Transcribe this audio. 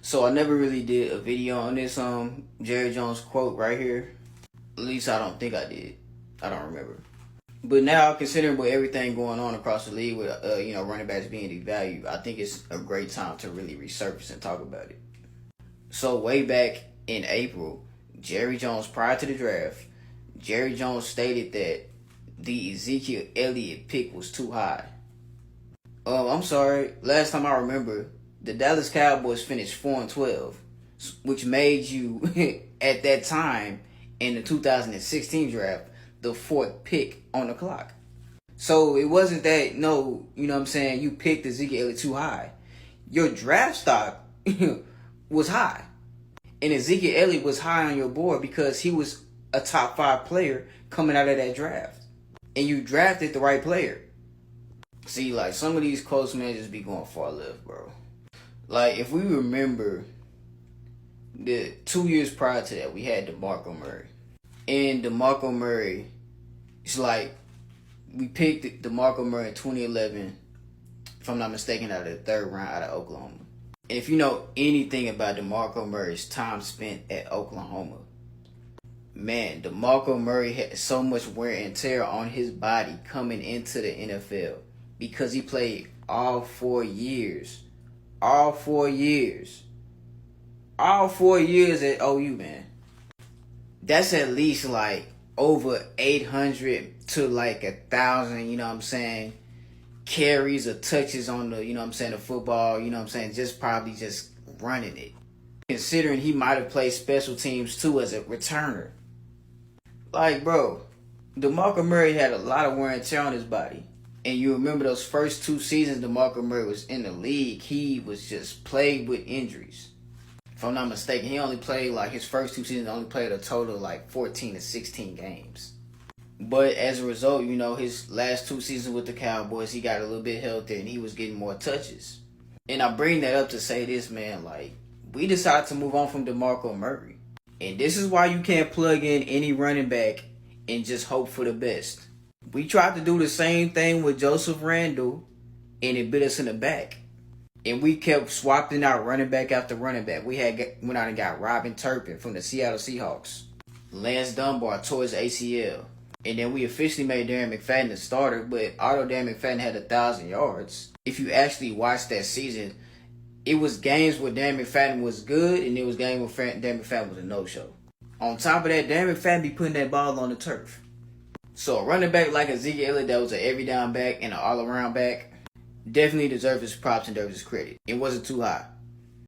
So I never really did a video on this Jerry Jones quote right here. At least I don't think I did. I don't remember. But now, considering with everything going on across the league with running backs being devalued, I think it's a great time to really resurface and talk about it. So way back in April, Jerry Jones, prior to the draft, Jerry Jones stated that the Ezekiel Elliott pick was too high. I'm sorry. Last time I remember, the Dallas Cowboys finished 4-12, which made you at that time in the 2016 draft the fourth pick on the clock. So it wasn't that you picked Ezekiel Elliott too high. Your draft stock was high, and Ezekiel Elliott was high on your board because he was a top 5 player coming out of that draft, and you drafted the right player. See, like, some of these quotes, man, just be going far left, bro. Like, if we remember the 2 years prior to that, we had DeMarco Murray. And DeMarco Murray, it's like, we picked DeMarco Murray in 2011, if I'm not mistaken, out of the 3rd round out of Oklahoma. And if you know anything about DeMarco Murray's time spent at Oklahoma, man, DeMarco Murray had so much wear and tear on his body coming into the NFL because he played all 4 years. All 4 years. All 4 years at OU, man. That's at least like over 800 to like 1,000, carries or touches on the, the football, just probably just running it. Considering he might have played special teams too as a returner. Like, bro, DeMarco Murray had a lot of wear and tear on his body. And you remember those first 2 seasons DeMarco Murray was in the league, he was just plagued with injuries. If I'm not mistaken, he only played, like, his first 2 seasons, only played a total of like 14 to 16 games. But as a result, his last 2 seasons with the Cowboys, he got a little bit healthier and he was getting more touches. And I bring that up to say this, man, like, we decided to move on from DeMarco Murray. And this is why you can't plug in any running back and just hope for the best. We tried to do the same thing with Joseph Randle, and it bit us in the back. And we kept swapping out running back after running back. We went out and got Robin Turpin from the Seattle Seahawks. Lance Dunbar tore his ACL. And then we officially made Darren McFadden the starter, but although Darren McFadden had 1,000 yards, if you actually watched that season, it was games where Darren McFadden was good, and it was games where Darren McFadden was a no-show. On top of that, Darren McFadden be putting that ball on the turf. So a running back like Ezekiel Elliott that was an every down back and an all-around back definitely deserves his props and deserves his credit. It wasn't too high.